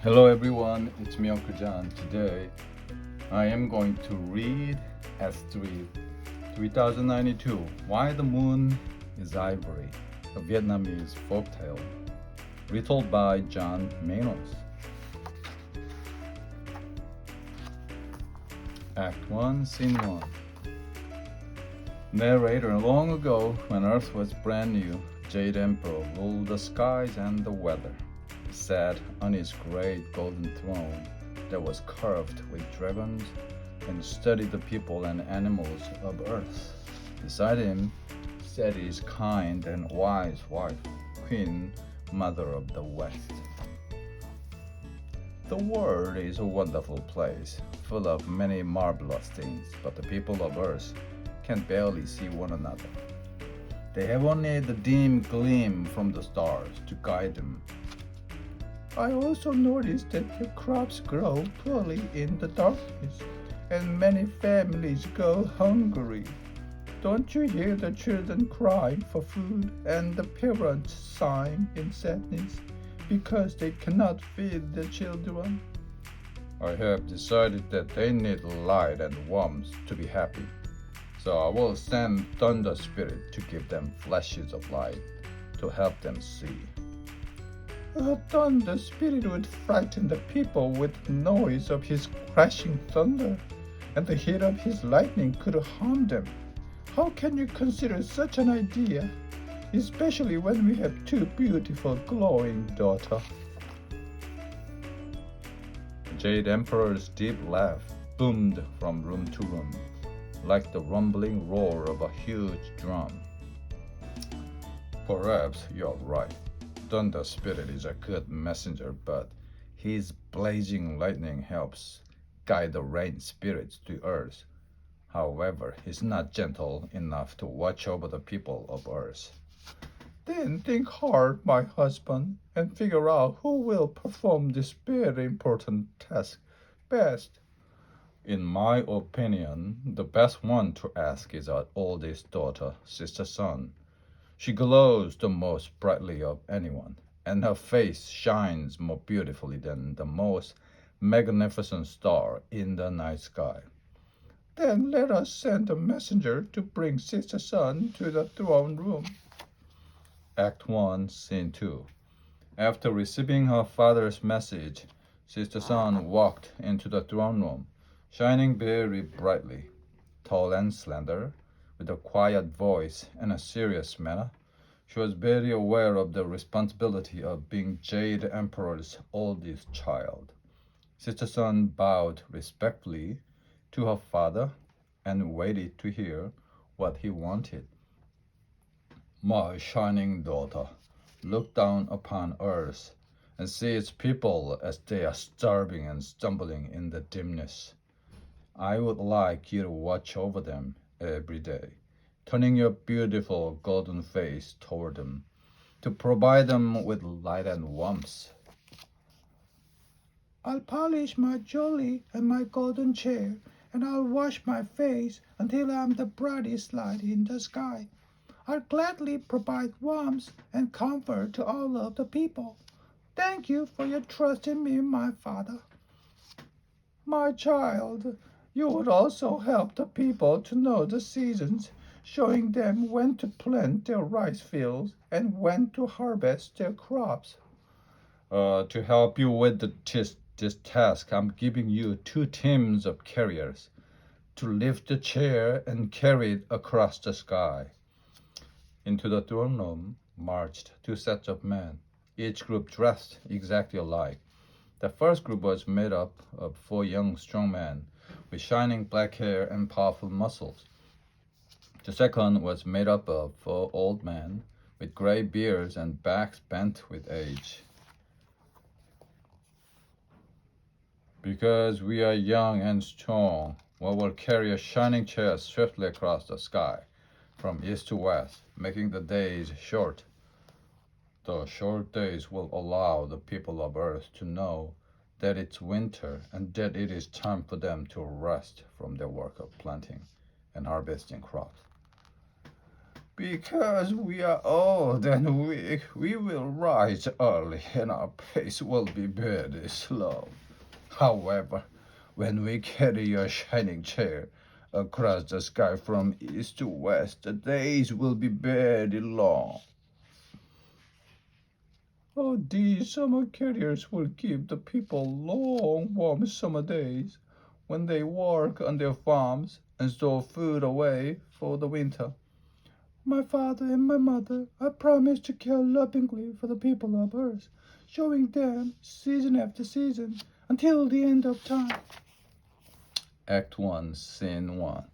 Hello everyone, it's me Uncle John. Today I am going to read S3 3092 Why the Moon is Ivory, a Vietnamese folktale, retold by John Manos. Act 1, Scene 1. Narrator: long ago, when Earth was brand new, Jade Emperor ruled the skies and the weather. He sat on his great golden throne that was carved with dragons and studied the people and animals of Earth. Beside him sat his kind and wise wife, Queen Mother of the West. The world is a wonderful place, full of many marvelous things, but the people of Earth can barely see one another. They have only the dim gleam from the stars to guide them. I also noticed that the crops grow poorly in the darkness, and many families go hungry. Don't you hear the children crying for food and the parents sighing in sadness because they cannot feed the children? I have decided that they need light and warmth to be happy. So I will send Thunder Spirit to give them flashes of light to help them see. A thunder spirit would frighten the people with the noise of his crashing thunder, and the heat of his lightning could harm them. How can you consider such an idea, especially when we have two beautiful glowing daughters? Jade Emperor's deep laugh boomed from room to room, like the rumbling roar of a huge drum. Perhaps you're right. Thunder Spirit is a good messenger, but his blazing lightning helps guide the rain spirits to earth. However, he's not gentle enough to watch over the people of earth. Then think hard, my husband, and figure out who will perform this very important task best. In my opinion, the best one to ask is our oldest daughter, Sister Sun. She glows the most brightly of anyone, and her face shines more beautifully than the most magnificent star in the night sky. Then let us send a messenger to bring Sister Sun to the throne room. Act 1, Scene 2. After receiving her father's message, Sister Sun walked into the throne room, shining very brightly. Tall and slender, with a quiet voice and a serious manner, she was very aware of the responsibility of being Jade Emperor's oldest child. Sister Sun bowed respectfully to her father and waited to hear what he wanted. My shining daughter, look down upon earth and see its people as they are starving and stumbling in the dimness. I would like you to watch over them every day, turning your beautiful golden face toward them to provide them with light and warmth. I'll polish my jolly and my golden chair, and I'll wash my face until I'm the brightest light in the sky. I'll gladly provide warmth and comfort to all of the people. Thank you for your trust in me, my father. My child, you would also help the people to know the seasons, showing them when to plant their rice fields and when to harvest their crops. To help you with this task, I'm giving you two teams of carriers to lift the chair and carry it across the sky. Into the throne room marched two sets of men, each group dressed exactly alike. The first group was made up of four young, strong men with shining black hair and powerful muscles. The second was made up of four old men with gray beards and backs bent with age. Because we are young and strong, we will carry a shining chair swiftly across the sky, from east to west, making the days short. The short days will allow the people of Earth to know that it's winter and that it is time for them to rest from their work of planting and harvesting crops. Because we are old and weak, we will rise early and our pace will be very slow. However, when we carry your shining chair across the sky from east to west, the days will be very long. Oh, these summer carriers will give the people long, warm summer days when they work on their farms and store food away for the winter. My father and my mother, I promise to care lovingly for the people of Earth, showing them season after season until the end of time. Act 1, Scene 1.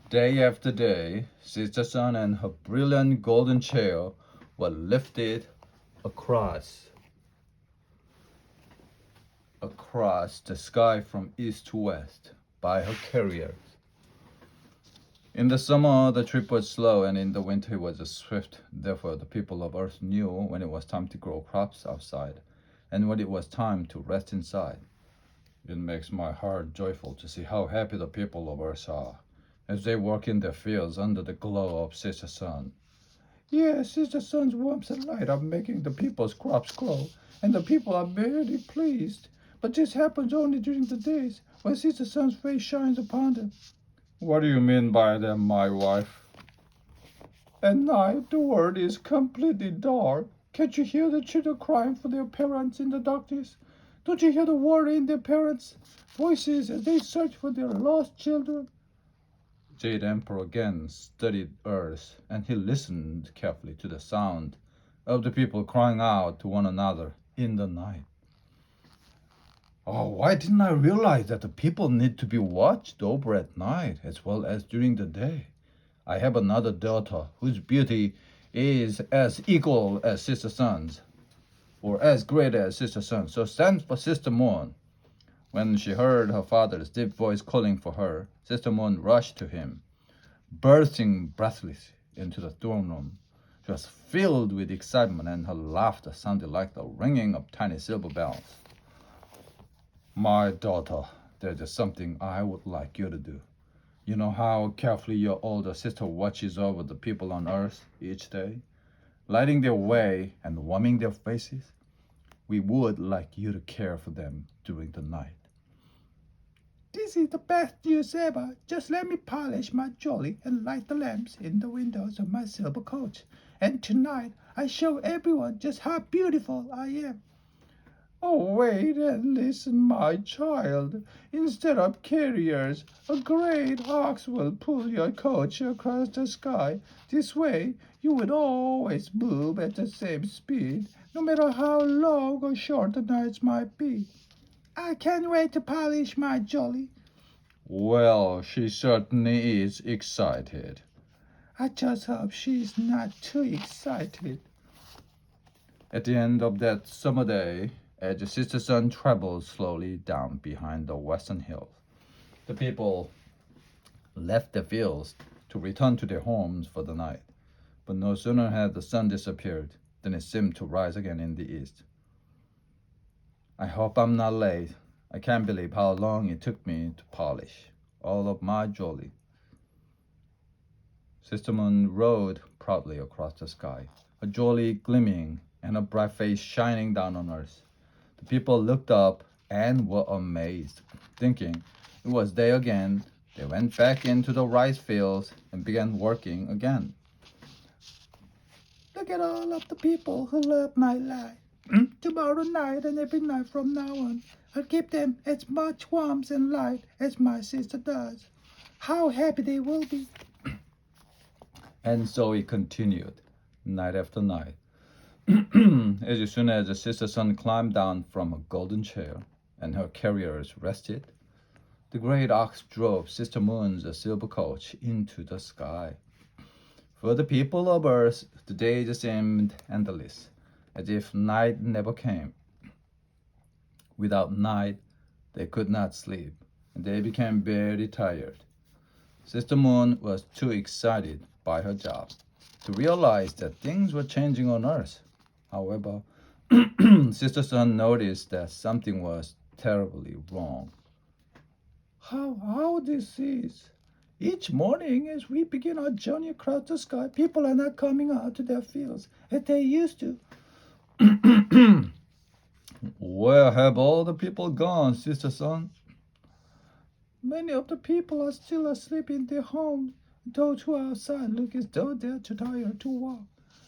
Day after day, Sister Sun and her brilliant golden chair were lifted across the sky from east to west by her carriers. In the summer, the trip was slow, and in the winter, it was swift. Therefore, the people of Earth knew when it was time to grow crops outside and when it was time to rest inside. It makes my heart joyful to see how happy the people of Earth are as they work in their fields under the glow of Sister Sun. Yes, Sister Sun's warmth and light are making the people's crops grow, and the people are very pleased. But this happens only during the days when Sister Sun's face shines upon them. What do you mean by that, my wife? At night, the world is completely dark. Can't you hear the children crying for their parents in the darkness? Don't you hear the worry in their parents' voices as they search for their lost children? Jade Emperor again studied Earth, and he listened carefully to the sound of the people crying out to one another in the night. Oh, why didn't I realize that the people need to be watched over at night as well as during the day? I have another daughter whose beauty is as equal as Sister Sun's, or as great as Sister Sun, so stands for Sister Moon. When she heard her father's deep voice calling for her, Sister Moon rushed to him, bursting breathless into the throne room. She was filled with excitement, and her laughter sounded like the ringing of tiny silver bells. My daughter, there's just something I would like you to do. You know how carefully your older sister watches over the people on Earth each day, lighting their way and warming their faces? We would like you to care for them during the night. This is the best news ever. Just let me polish my jolly and light the lamps in the windows of my silver coach. And tonight I show everyone just how beautiful I am. Oh, wait and listen, my child. Instead of carriers, a great ox will pull your coach across the sky. This way, you will always move at the same speed, no matter how long or short the nights might be. I can't wait to polish my jolly. Well, she certainly is excited. I just hope she's not too excited. At the end of that summer day, as the Sister Sun traveled slowly down behind the western hills, the people left their fields to return to their homes for the night. But no sooner had the sun disappeared than it seemed to rise again in the east. I hope I'm not late. I can't believe how long it took me to polish all of my jolly. Sister Moon rode proudly across the sky, her jolly gleaming and her bright face shining down on Earth. The people looked up and were amazed, thinking it was day again. They went back into the rice fields and began working again. Look at all of the people who love my light. Tomorrow night and every night from now on, I'll give them as much warmth and light as my sister does. How happy they will be. And so it continued, night after night. As soon as the Sister Sun climbed down from her golden chair and her carriers rested, the great ox drove Sister Moon's silver coach into the sky. For the people of Earth, the days seemed endless, as if night never came. Without night, they could not sleep, and they became very tired. Sister Moon was too excited by her job to realize that things were changing on Earth. However, Sister Sun noticed that something was terribly wrong. How this is? Each morning, as we begin our journey across the sky, people are not coming out to their fields as they used to. Where have all the people gone, Sister Sun? Many of the people are still asleep in their homes. Those who are outside look as though they're too tired to walk.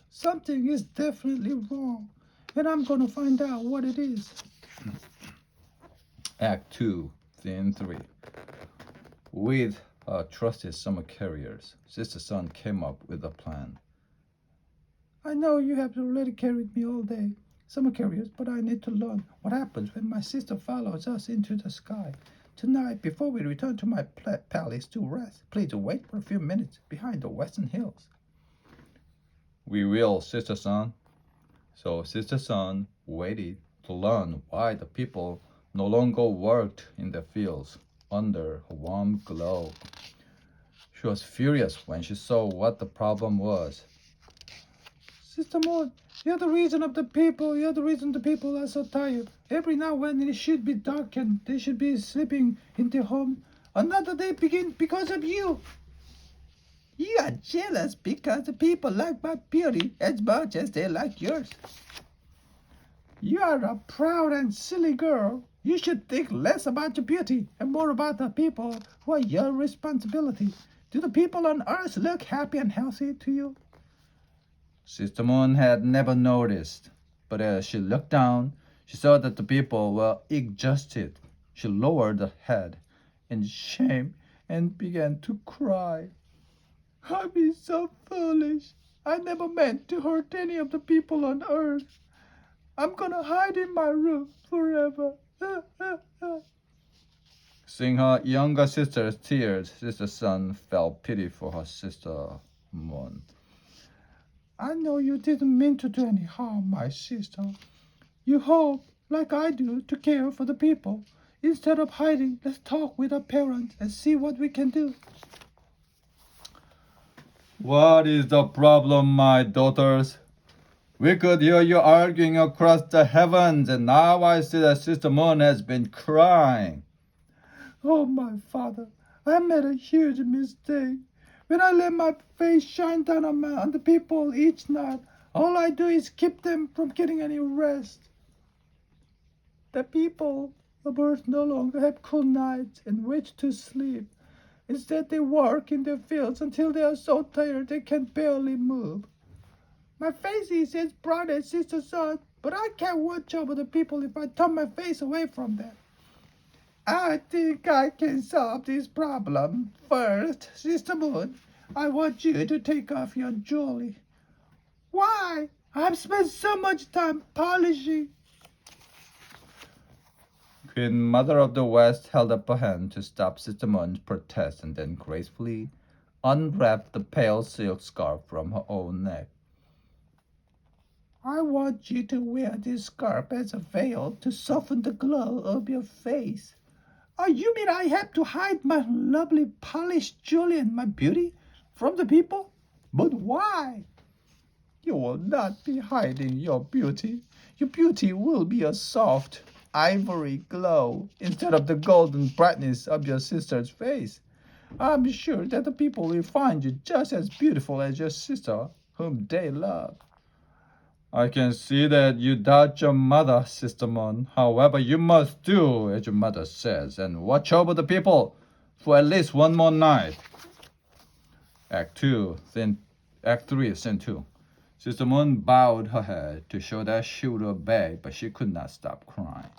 Something is definitely wrong, and I'm going to find out what it is. Act 2, Scene 3. With her trusted summer carriers, Sister Sun came up with a plan. I know you have already carried me all day, summer carriers, but I need to learn what happens when my sister follows us into the sky. Tonight, before we return to my palace to rest, please wait for a few minutes behind the western hills. We will, Sister Sun. So Sister Sun waited to learn why the people no longer worked in the fields under a warm glow. She was furious when she saw what the problem was. Sister Moon, you're the reason of the people. You're the reason the people are so tired. Every now and then it should be dark and they should be sleeping in their home. Another day begins because of you. You are jealous because the people like my beauty as much as they like yours. You are a proud and silly girl. You should think less about your beauty and more about the people who are your responsibility. Do the people on Earth look happy and healthy to you? Sister Moon had never noticed, but as she looked down, she saw that the people were exhausted. She lowered her head in shame and began to cry. I've been so foolish. I never meant to hurt any of the people on Earth. I'm gonna hide in my room forever. Seeing her younger sister's tears, Sister Sun felt pity for her sister Moon. I know you didn't mean to do any harm, my sister. You hope, like I do, to care for the people. Instead of hiding, let's talk with our parents and see what we can do. What is the problem, my daughters? We could hear you arguing across the heavens, and now I see that Sister Moon has been crying. Oh, my father, I made a huge mistake. When I let my face shine down on the people each night, all I do is keep them from getting any rest. The people of Earth no longer have cool nights in which to sleep. Instead, they work in their fields until they are so tired they can barely move. My face is as bright as Sister Sun, but I can't watch over the people if I turn my face away from them. I think I can solve this problem. First, Sister Moon, I want you to take off your jewelry. Why? I've spent so much time polishing. Queen Mother of the West held up a hand to stop Sister Moon's protest and then gracefully unwrapped the pale silk scarf from her own neck. I want you to wear this scarf as a veil to soften the glow of your face. Oh, you mean I have to hide my lovely polished jewelry and my beauty from the people? But why? You will not be hiding your beauty. Your beauty will be a soft, ivory glow instead of the golden brightness of your sister's face. I'm sure that the people will find you just as beautiful as your sister, whom they love. I can see that you doubt your mother, Sister Moon. However, you must do as your mother says and watch over the people for at least one more night. Act 3, Scene 2. Sister Moon bowed her head to show that she would obey, but she could not stop crying.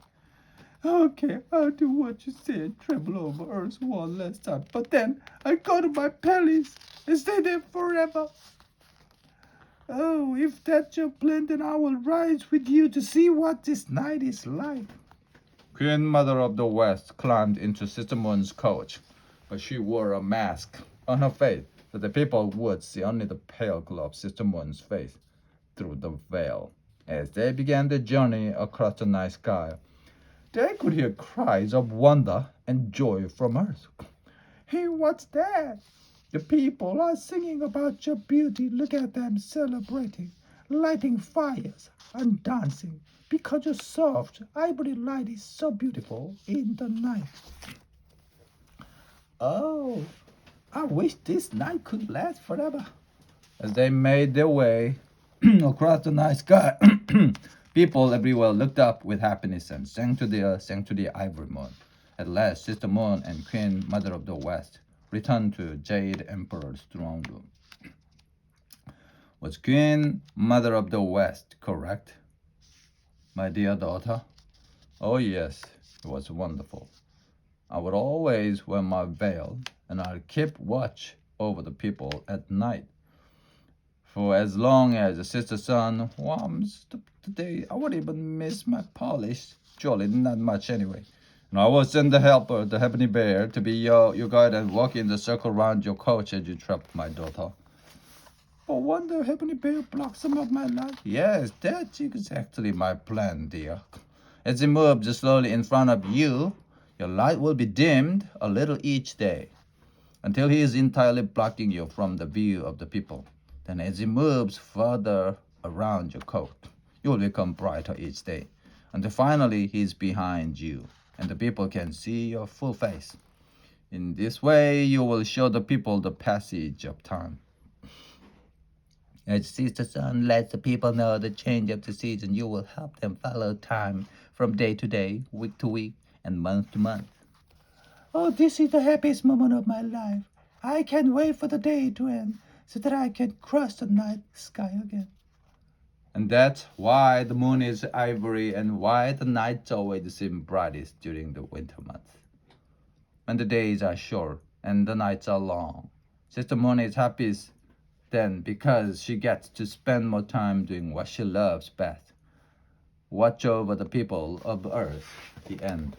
Okay, I'll do what you said, tremble over Earth one last time. But then I go to my palace and stay there forever. Oh, if that's your plan, then I will rise with you to see what this night is like. Queen Mother of the West climbed into Sister Moon's coach, but she wore a mask on her face so the people would see only the pale glow of Sister Moon's face through the veil. As they began their journey across the night sky, they could hear cries of wonder and joy from Earth. Hey, what's that? The people are singing about your beauty. Look at them celebrating, lighting fires and dancing because your soft ivory light is so beautiful in the night. Oh, I wish this night could last forever. As they made their way across the night sky, people everywhere looked up with happiness and sang to the ivory moon. At last, Sister Moon and Queen Mother of the West returned to Jade Emperor's throne room. Was Queen Mother of the West correct, my dear daughter? Oh yes, it was wonderful. I would always wear my veil, and I'd keep watch over the people at night. For as long as the sister sun warms the day, I would even miss my polish. Surely not much anyway. And I will send the helper, the heavenly bear, to be your guide and walk in the circle around your coach as you trap my daughter. But when the heavenly bear blocks some of my light? Yes, that's exactly my plan, dear. As it moves slowly in front of you, your light will be dimmed a little each day, until he is entirely blocking you from the view of the people. Then as he moves further around your coat, you will become brighter each day, until finally he is behind you, and the people can see your full face. In this way, you will show the people the passage of time. As Sister Sun lets the people know the change of the season, you will help them follow time from day to day, week to week, and month to month. Oh, this is the happiest moment of my life. I can't wait for the day to end so that I can cross the night sky again. And that's why the moon is ivory and why the nights always seem brightest during the winter months. When the days are short and the nights are long, Sister Moon is happiest then because she gets to spend more time doing what she loves best. Watch over the people of Earth. The end.